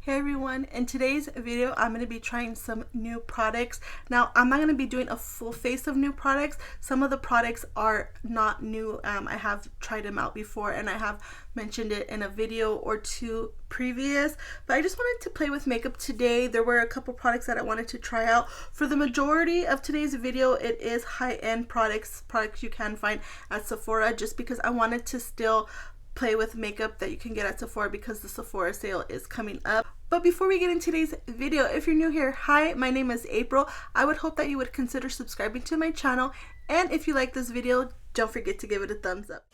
Hey everyone, in today's video I'm going to be trying some new products. Now I'm not going to be doing a full face of new products. Some of the products are not new. I have tried them out before and I have mentioned it in a video or two previous, but I just wanted to play with makeup today. There were a couple products that I wanted to try out. For the majority of today's video it is high-end products you can find at Sephora, just because I wanted to still play with makeup that you can get at Sephora because the Sephora sale is coming up. But before we get into today's video, if you're new here, hi, my name is April. I would hope that you would consider subscribing to my channel, and if you like this video, don't forget to give it a thumbs up.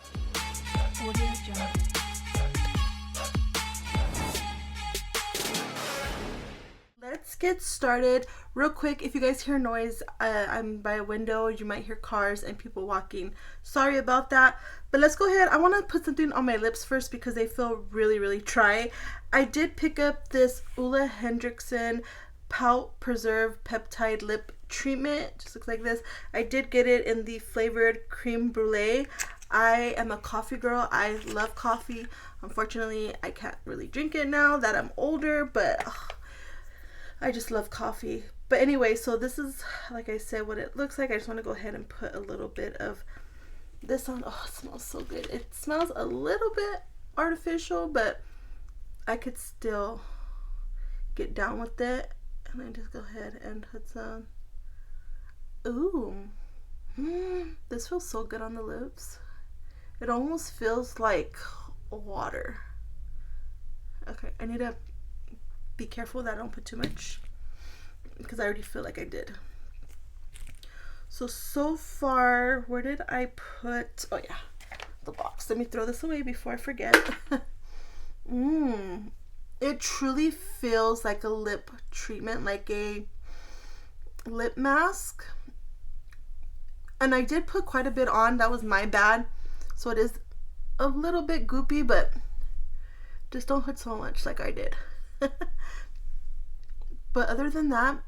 Let's get started real quick. If you guys hear noise, I'm by a window. You might hear cars and people walking. Sorry about that, but let's go ahead. I want to put something on my lips first because they feel really dry. I did pick up this Ole Henriksen Pout Preserve Peptide Lip Treatment. Just looks like this. I did get it in the flavored creme brulee. I am a coffee girl. I love coffee. Unfortunately, I can't really drink it now that I'm older, but I just love coffee. But anyway, so this is, like I said, what it looks like. I just want to go ahead and put a little bit of this on. Oh, it smells so good. It smells a little bit artificial, but I could still get down with it. And then just go ahead and put some. Ooh. This feels so good on the lips. It almost feels like water. Okay, I need to be careful that I don't put too much because I already feel like I did. So far, where did I put, oh yeah, the box. Let me throw this away before I forget. It truly feels like a lip treatment, like a lip mask. And I did put quite a bit on. That was my bad. So it is a little bit goopy, but just don't put so much like I did. But other than that,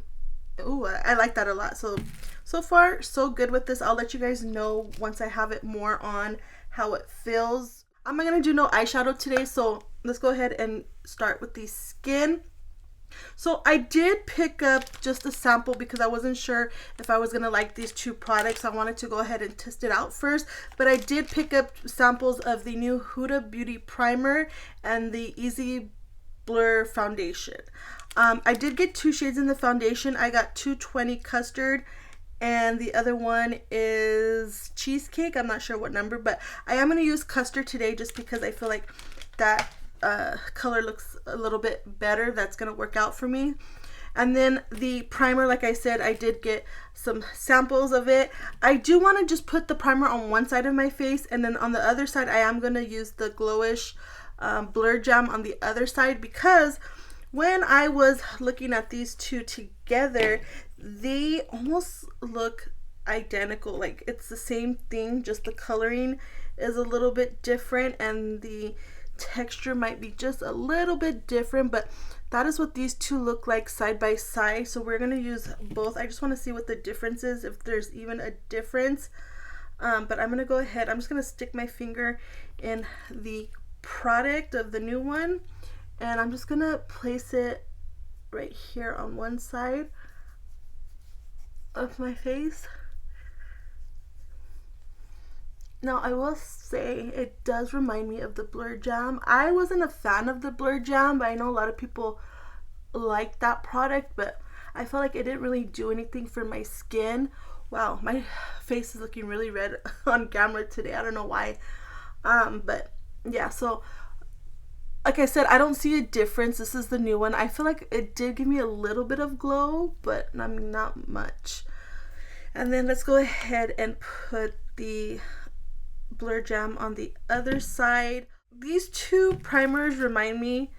ooh, I like that a lot. So far so good with this. I'll let you guys know once I have it more on how it feels. I'm not gonna do no eyeshadow today, so let's go ahead and start with the skin. So I did pick up just a sample because I wasn't sure if I was gonna like these two products. I wanted to go ahead and test it out first, but I did pick up samples of the new Huda Beauty Primer and the Easy Blur Foundation. I did get two shades in the foundation. I got 220 Custard and the other one is Cheesecake. I'm not sure what number, but I am going to use Custard today just because I feel like that color looks a little bit better. That's going to work out for me. And then the primer, like I said, I did get some samples of it. I do want to just put the primer on one side of my face, and then on the other side I am going to use the Glowish Blur Jam on the other side, because when I was looking at these two together, they almost look identical. Like it's the same thing, just the coloring is a little bit different and the texture might be just a little bit different, but that is what these two look like side by side. So we're going to use both. I just want to see what the difference is, if there's even a difference. But I'm going to go ahead, I'm just going to stick my finger in the product of the new one, and I'm just gonna place it right here on one side of my face. Now I will say it does remind me of the Blur Jam. I wasn't a fan of the Blur Jam, but I know a lot of people like that product, but I felt like it didn't really do anything for my skin. Wow, my face is looking really red on camera today. I don't know why, but yeah, so like I said, I don't see a difference. This is the new one. I feel like it did give me a little bit of glow, but not much. And then let's go ahead and put the Blur Jam on the other side. These two primers remind me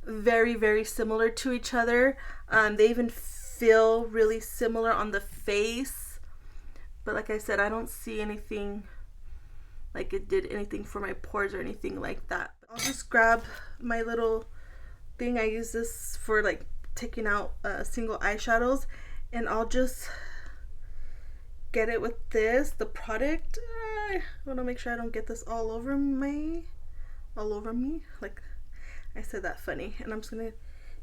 very similar to each other. They even feel really similar on the face, but like I said, I don't see anything like it did anything for my pores or anything like that. I'll just grab my little thing. I use this for like taking out single eyeshadows, and I'll just get it with this, the product. I want to make sure I don't get this all over me. Like I said that funny. And I'm just gonna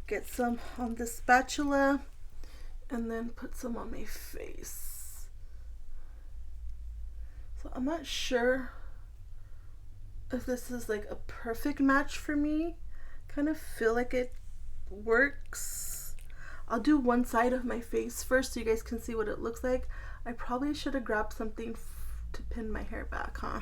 get some on the spatula and then put some on my face. So I'm not sure if this is like a perfect match for me. Kind of feel like it works. I'll do one side of my face first so you guys can see what it looks like. I probably should have grabbed something to pin my hair back, huh?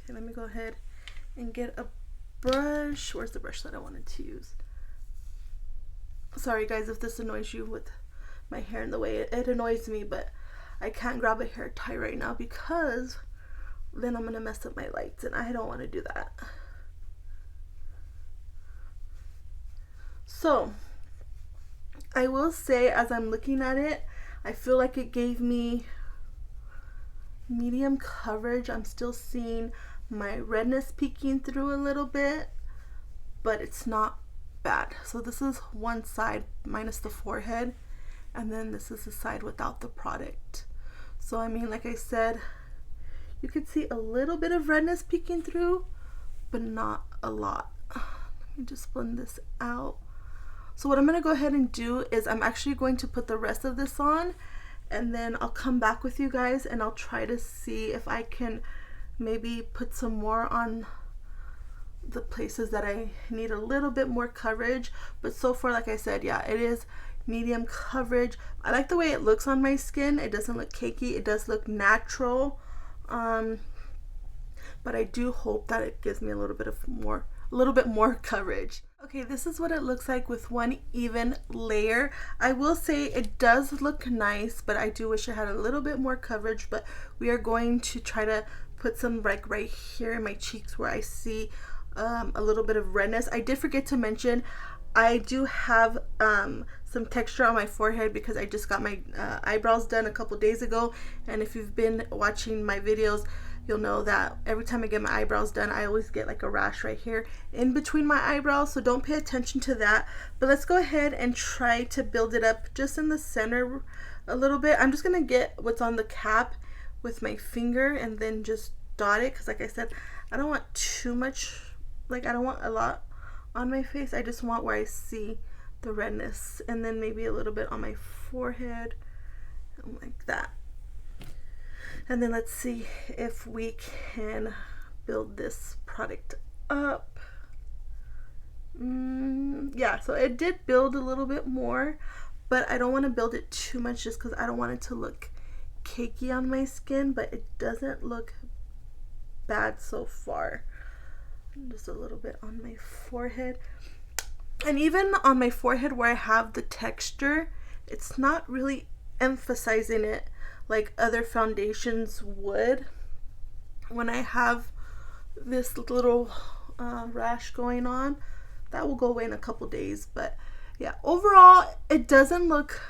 Okay, let me go ahead and get a brush. Where's the brush that I wanted to use? Sorry guys if this annoys you with my hair in the way. It annoys me, but I can't grab a hair tie right now because then I'm gonna mess up my lights and I don't want to do that. So I will say, as I'm looking at it, I feel like it gave me medium coverage. I'm still seeing my redness peeking through a little bit, but it's not bad. So this is one side minus the forehead, and then this is the side without the product. So I mean, like I said, you could see a little bit of redness peeking through, but not a lot. Let me just blend this out. So what I'm going to go ahead and do is I'm actually going to put the rest of this on, and then I'll come back with you guys and I'll try to see if I can maybe put some more on the places that I need a little bit more coverage. But so far, like I said, yeah, it is medium coverage. I like the way it looks on my skin. It doesn't look cakey. It does look natural. But I do hope that it gives me a little bit more coverage. Okay, this is what it looks like with one even layer. I will say it does look nice, but I do wish it had a little bit more coverage. But we are going to try to put some like right here in my cheeks where I see a little bit of redness. I did forget to mention I do have some texture on my forehead because I just got my eyebrows done a couple days ago, and if you've been watching my videos, you'll know that every time I get my eyebrows done, I always get like a rash right here in between my eyebrows, so don't pay attention to that. But let's go ahead and try to build it up just in the center a little bit. I'm just gonna get what's on the cap with my finger and then just dot it, because like I said, I don't want too much, like I don't want a lot on my face. I just want where I see the redness, and then maybe a little bit on my forehead like that. And then let's see if we can build this product up. Yeah, so it did build a little bit more, but I don't want to build it too much just because I don't want it to look cakey on my skin, but it doesn't look bad so far. Just a little bit on my forehead. And even on my forehead where I have the texture, it's not really emphasizing it like other foundations would. When I have this little rash going on, that will go away in a couple days. But yeah, overall it doesn't look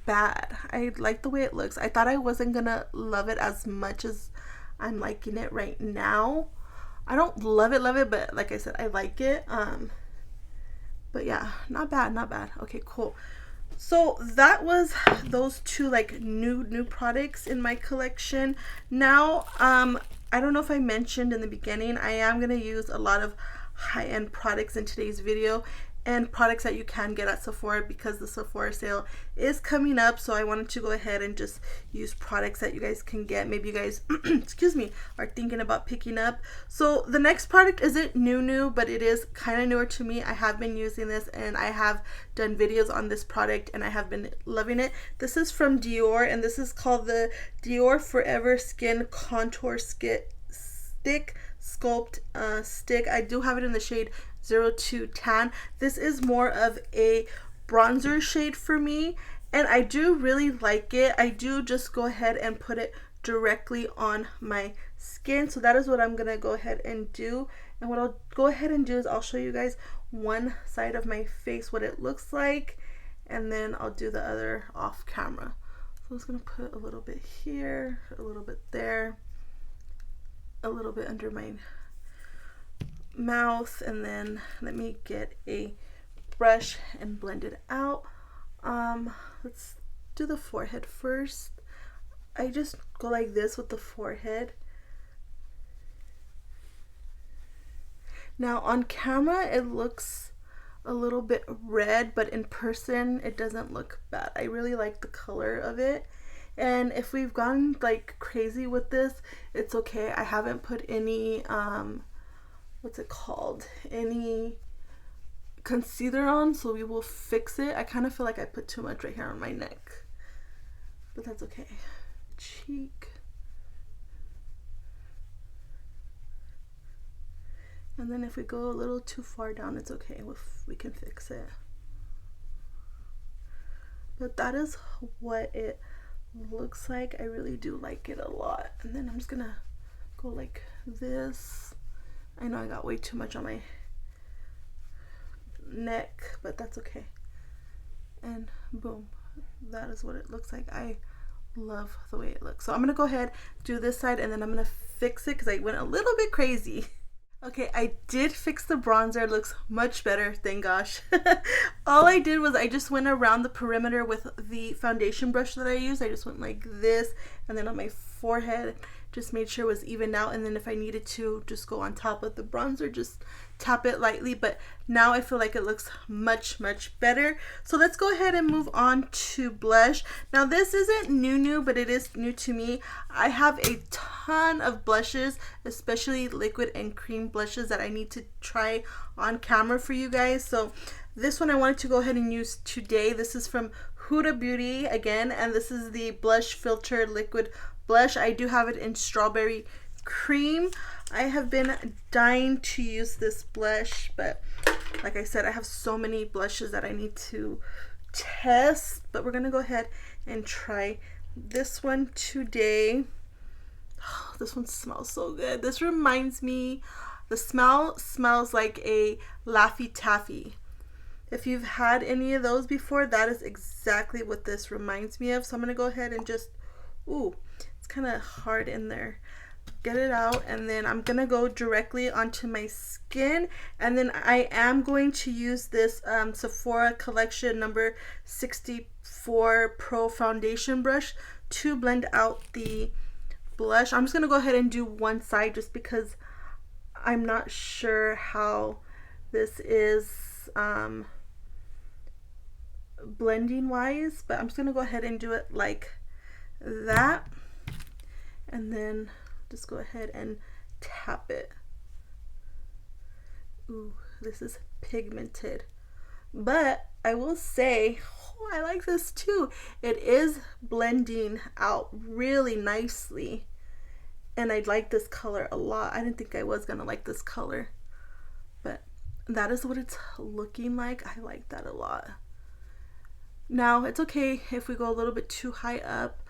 bad. I like the way it looks. I thought I wasn't gonna love it as much as I'm liking it right now. I don't love it, but like I said, I like it. But yeah, not bad, not bad. Okay, cool. So that was those two like new products in my collection. Now, I don't know if I mentioned in the beginning, I am gonna use a lot of high-end products in today's video, and products that you can get at Sephora because the Sephora sale is coming up. So I wanted to go ahead and just use products that you guys can get. Maybe you guys excuse me, are thinking about picking up. So the next product isn't new, but it is kind of newer to me. I have been using this and I have done videos on this product and I have been loving it. This is from Dior, and this is called the Dior Forever Skin Contour Stick Sculpt Stick. I do have it in the shade 02 Tan. This is more of a bronzer shade for me, and I do really like it. I do just go ahead and put it directly on my skin. So that is what I'm gonna go ahead and do. And what I'll go ahead and do is I'll show you guys one side of my face, what it looks like, and then I'll do the other off camera. So I'm just gonna put a little bit here, a little bit there, a little bit under my mouth, and then let me get a brush and blend it out. Let's do the forehead first. I just go like this with the forehead, Now on camera it looks a little bit red, but in person it doesn't look bad. I really like the color of it. And if we've gone like crazy with this, it's okay. I haven't put any what's it called, any concealer on, so we will fix it. I kind of feel like I put too much right here on my neck, but that's okay. Cheek. And then if we go a little too far down, it's okay. We can fix it. But that is what it looks like. I really do like it a lot. And then I'm just gonna go like this. I know I got way too much on my neck, but that's okay. And boom, that is what it looks like. I love the way it looks. So I'm gonna go ahead, do this side, and then I'm gonna fix it because I went a little bit crazy. Okay, I did fix the bronzer. It looks much better, thank gosh. All I did was I just went around the perimeter with the foundation brush that I used. I just went like this, and then on my forehead, just made sure it was even out. And then if I needed to, just go on top of the bronzer, just tap it lightly. But now I feel like it looks much, much better. So let's go ahead and move on to blush. Now this isn't new, but it is new to me. I have a ton of blushes, especially liquid and cream blushes that I need to try on camera for you guys. So this one I wanted to go ahead and use today. This is from Huda Beauty again, and this is the Blush Filter Liquid Blush. I do have it in Strawberry Cream. I have been dying to use this blush, but like I said, I have so many blushes that I need to test. But we're gonna go ahead and try this one today. Oh, this one smells so good. This reminds me, the smell smells like a Laffy Taffy. If you've had any of those before, that is exactly what this reminds me of. So I'm gonna go ahead and just, ooh, it's kind of hard in there. Get it out, and then I'm gonna go directly onto my skin, and then I am going to use this Sephora collection number 64 Pro foundation brush to blend out the blush. I'm just gonna go ahead and do one side just because I'm not sure how this is blending wise, but I'm just gonna go ahead and do it like that, and then just go ahead and tap it. Ooh, this is pigmented, but I will say, oh, I like this too. It is blending out really nicely, and I like this color a lot. I didn't think I was gonna like this color, but that is what it's looking like. I like that a lot. Now it's okay if we go a little bit too high up.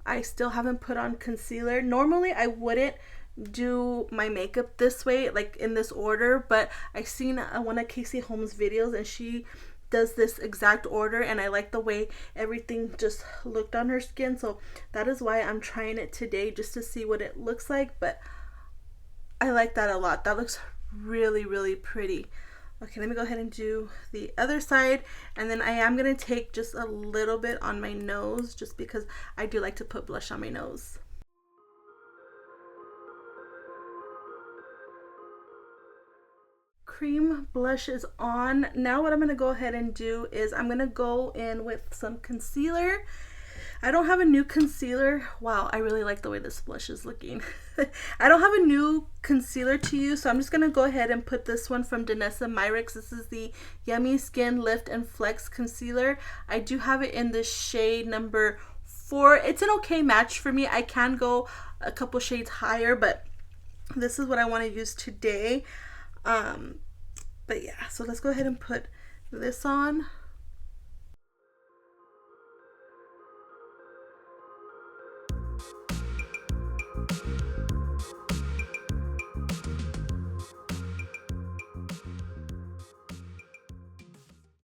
I still haven't put on concealer. Normally I wouldn't do my makeup this way, like in this order, but I seen one of Casey Holmes' videos and she does this exact order, and I like the way everything just looked on her skin. So that is why I'm trying it today, just to see what it looks like. But I like that a lot. That looks really, really pretty. Okay, let me go ahead and do the other side, and then I am going to take just a little bit on my nose, just because I do like to put blush on my nose. Cream blush is on. Now what I'm going to go ahead and do is I'm going to go in with some concealer. I don't have a new concealer. Wow, I really like the way this blush is looking. I don't have a new concealer to use, so I'm just going to go ahead and put this one from Danessa Myricks. This is the Yummy Skin Lift and Flex Concealer. I do have it in the shade number 4. It's an okay match for me. I can go a couple shades higher, but this is what I want to use today. But yeah, so let's go ahead and put this on.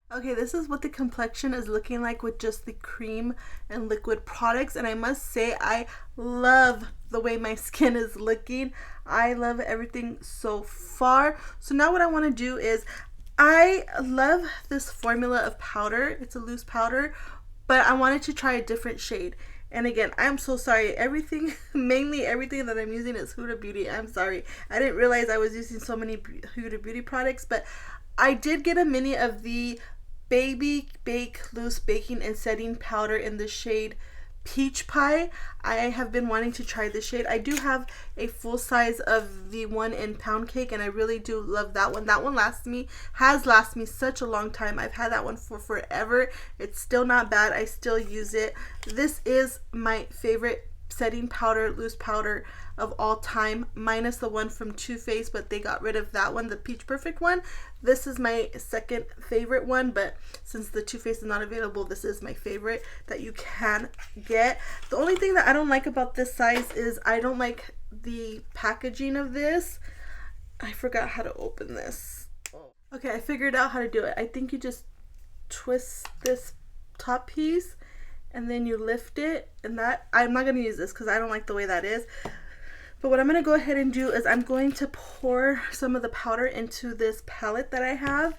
Okay, this is what the complexion is looking like with just the cream and liquid products, and I must say I love the way my skin is looking. I love everything so far. So now what I want to do is, I love this formula of powder. It's a loose powder, but I wanted to try a different shade, And again, I'm so sorry. Everything, mainly everything that I'm using is Huda Beauty. I'm sorry. I didn't realize I was using so many Huda Beauty products, but I did get a mini of the Baby Bake Loose Baking and Setting Powder in the shade Peach Pie. I have been wanting to try this shade. I do have a full size of the one in Pound Cake, and I really do love that one. That one has lasted me such a long time. I've had that one for forever. It's still not bad. I still use it. This is my favorite setting powder, loose powder of all time, minus the one from Too Faced, but they got rid of that one, the Peach Perfect one. This is my second favorite one, but since the Too Faced is not available, this is my favorite that you can get. The only thing that I don't like about this size is I don't like the packaging of this. I forgot how to open this. Okay, I figured out how to do it. I think you just twist this top piece and then you lift it, and that, I'm not going to use this because I don't like the way that is. But what I'm going to go ahead and do is I'm going to pour some of the powder into this palette that I have,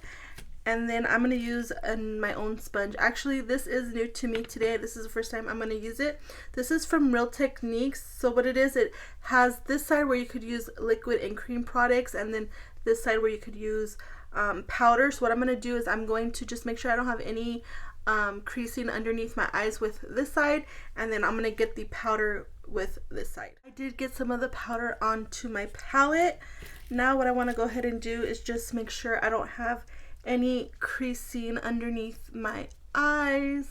and then I'm going to use my own sponge. Actually, this is new to me today. This is the first time I'm going to use it. This is from Real Techniques. So what it is, it has this side where you could use liquid and cream products, and then this side where you could use powder. So what I'm going to do is I'm going to just make sure I don't have any creasing underneath my eyes with this side, and then I'm going to get the powder with this side. I did get some of the powder onto my palette. Now what I want to go ahead and do is just make sure I don't have any creasing underneath my eyes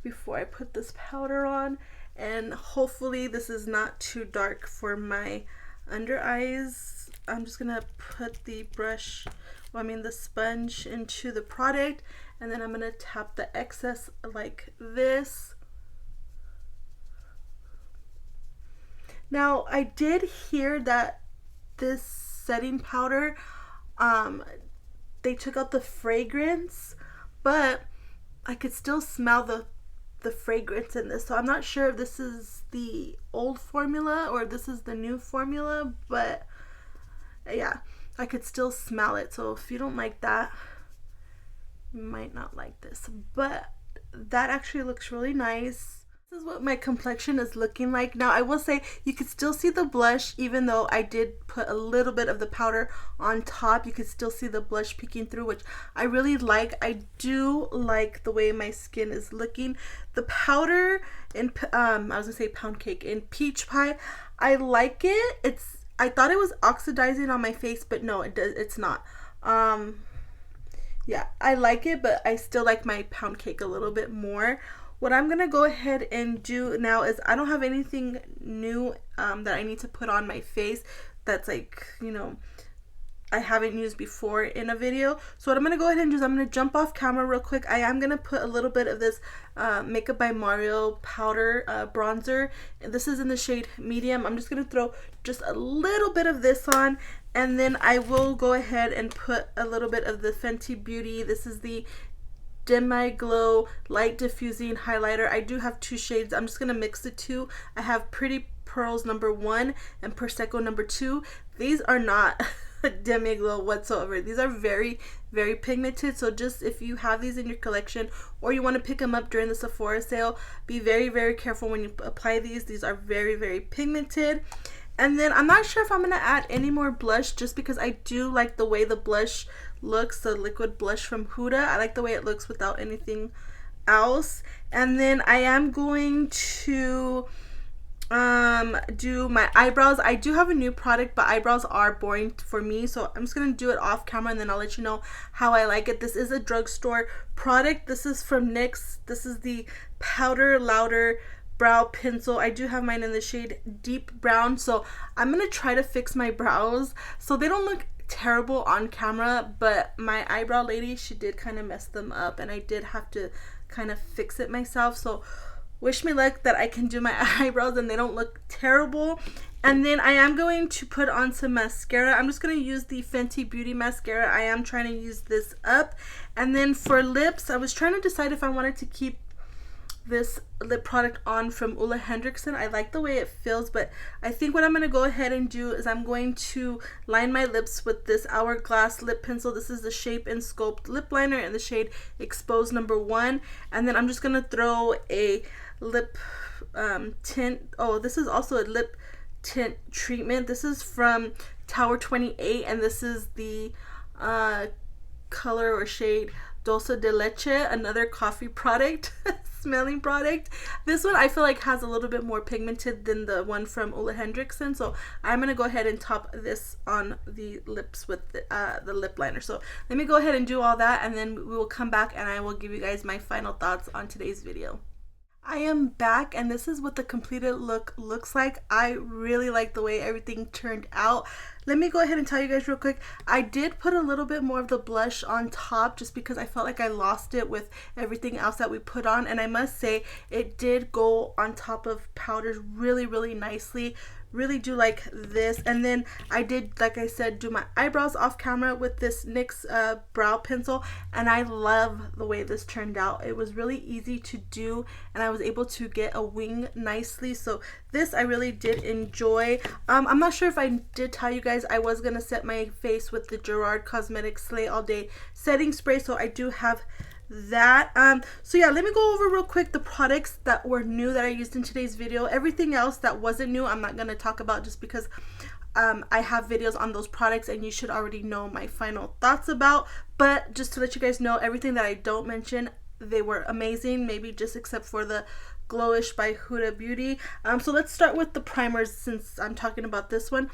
before I put this powder on, and hopefully this is not too dark for my under eyes. I'm just gonna put the the sponge into the product, and then I'm gonna tap the excess like this. Now, I did hear that this setting powder, they took out the fragrance, but I could still smell the fragrance in this. So I'm not sure if this is the old formula or if this is the new formula, but yeah, I could still smell it. So if you don't like that, you might not like this. But that actually looks really nice. This is what my complexion is looking like. Now I will say you could still see the blush, even though I did put a little bit of the powder on top. You could still see the blush peeking through, which I really like. I do like the way my skin is looking. The powder in I was gonna say Pound Cake, in Peach Pie, I like it. I thought it was oxidizing on my face, but no, it's not. Yeah, I like it, but I still like my Pound Cake a little bit more. What I'm going to go ahead and do now is I don't have anything new that I need to put on my face that's like, you know, I haven't used before in a video. So what I'm going to go ahead and do is I'm going to jump off camera real quick. I am going to put a little bit of this Makeup by Mario powder bronzer. And this is in the shade medium. I'm just going to throw just a little bit of this on, and then I will go ahead and put a little bit of the Fenty Beauty. This is the Demi Glow Light Diffusing Highlighter. I do have two shades. I'm just going to mix the two. I have Pretty Pearls number 1 and Prosecco number 2. These are not Demi Glow whatsoever. These are very, very pigmented. So just if you have these in your collection or you want to pick them up during the Sephora sale, be very, very careful when you apply these. These are very, very pigmented. And then I'm not sure if I'm going to add any more blush, just because I do like the way the blush looks, the liquid blush from Huda. I like the way it looks without anything else. And then I am going to do my eyebrows. I do have a new product, but eyebrows are boring for me, so I'm just going to do it off camera, and then I'll let you know how I like it. This is a drugstore product. This is from NYX. This is the Powder Louder brow pencil. I do have mine in the shade Deep Brown, so I'm gonna try to fix my brows so they don't look terrible on camera, but my eyebrow lady, she did kind of mess them up, and I did have to kind of fix it myself. So wish me luck that I can do my eyebrows and they don't look terrible. And then I am going to put on some mascara. I'm just going to use the Fenty Beauty mascara. I am trying to use this up. And then for lips, I was trying to decide if I wanted to keep this lip product on from Ole Henriksen. I like the way it feels, but I think what I'm going to go ahead and do is I'm going to line my lips with this Hourglass lip pencil. This is the Shape and Sculpt lip liner in the shade Expose number 1, and then I'm just going to throw a lip tint. Oh, this is also a lip tint treatment. This is from Tower 28, and this is the color or shade Dulce de Leche, another coffee product, smelling product. This one I feel like has a little bit more pigmented than the one from Ole Henriksen, so I'm gonna go ahead and top this on the lips with the lip liner. So let me go ahead and do all that, and then we will come back and I will give you guys my final thoughts on today's video. I am back, and this is what the completed look looks like. I really like the way everything turned out. Let me go ahead and tell you guys real quick. I did put a little bit more of the blush on top just because I felt like I lost it with everything else that we put on, and I must say it did go on top of powders really, really nicely. Really do like this. And then I did, like I said, do my eyebrows off camera with this NYX brow pencil, and I love the way this turned out. It was really easy to do, and I was able to get a wing nicely. So this I really did enjoy. I'm not sure if I did tell you guys I was gonna set my face with the Gerard Cosmetics Slay All Day setting spray, so I do have that. So yeah, let me go over real quick the products that were new that I used in today's video. Everything else that wasn't new I'm not going to talk about just because I have videos on those products and you should already know my final thoughts about. But just to let you guys know, everything that I don't mention, they were amazing, maybe just except for the Glowish by Huda Beauty. So let's start with the primers since I'm talking about this one.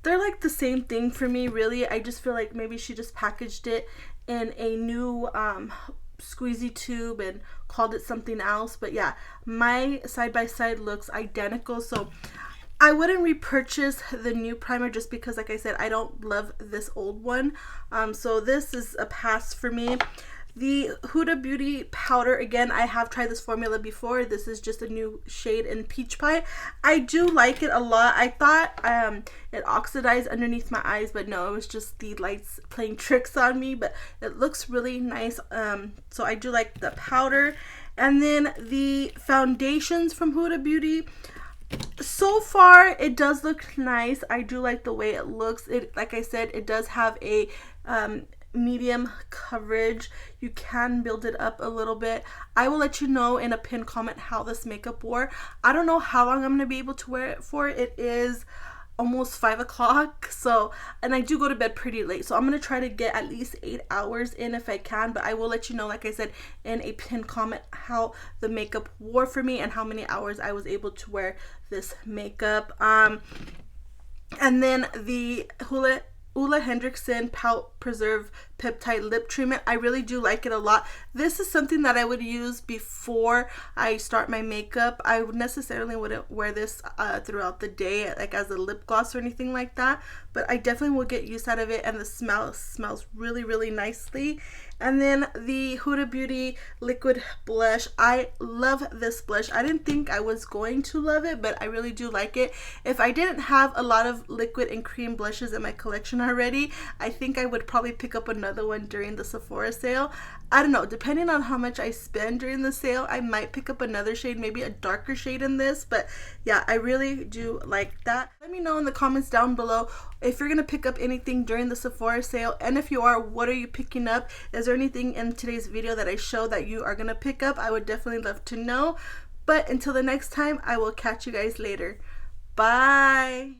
They're like the same thing for me, really. I just feel like maybe she just packaged it in a new squeezy tube and called it something else. But yeah, my side-by-side looks identical, so I wouldn't repurchase the new primer just because, like I said, I don't love this old one. So this is a pass for me. The Huda Beauty powder, again, I have tried this formula before. This is just a new shade in Peach Pie. I do like it a lot. I thought it oxidized underneath my eyes, but no, it was just the lights playing tricks on me. But it looks really nice. So I do like the powder. And then the foundations from Huda Beauty. So far, it does look nice. I do like the way it looks. It, like I said, it does have a medium coverage. You can build it up a little bit. I will let you know in a pinned comment how this makeup wore. I don't know how long I'm going to be able to wear it for. It is almost 5 o'clock, so, and I do go to bed pretty late, so I'm going to try to get at least 8 hours in if I can, but I will let you know, like I said, in a pinned comment how the makeup wore for me and how many hours I was able to wear this makeup. And then the Ole Henriksen Pout Preserve Peptide Lip Treatment. I really do like it a lot. This is something that I would use before I start my makeup. I necessarily wouldn't wear this throughout the day, like as a lip gloss or anything like that, but I definitely will get use out of it, and the smell smells really, really nicely. And then the Huda Beauty Liquid Blush. I love this blush. I didn't think I was going to love it, but I really do like it. If I didn't have a lot of liquid and cream blushes in my collection already, I think I would probably pick up another one during the Sephora sale. I don't know, depending on how much I spend during the sale, I might pick up another shade, maybe a darker shade in this. But yeah, I really do like that. Let me know in the comments down below if you're gonna pick up anything during the Sephora sale, and if you are, what are you picking up? Is there anything in today's video that I show that you are gonna pick up? I would definitely love to know. But until the next time, I will catch you guys later. Bye.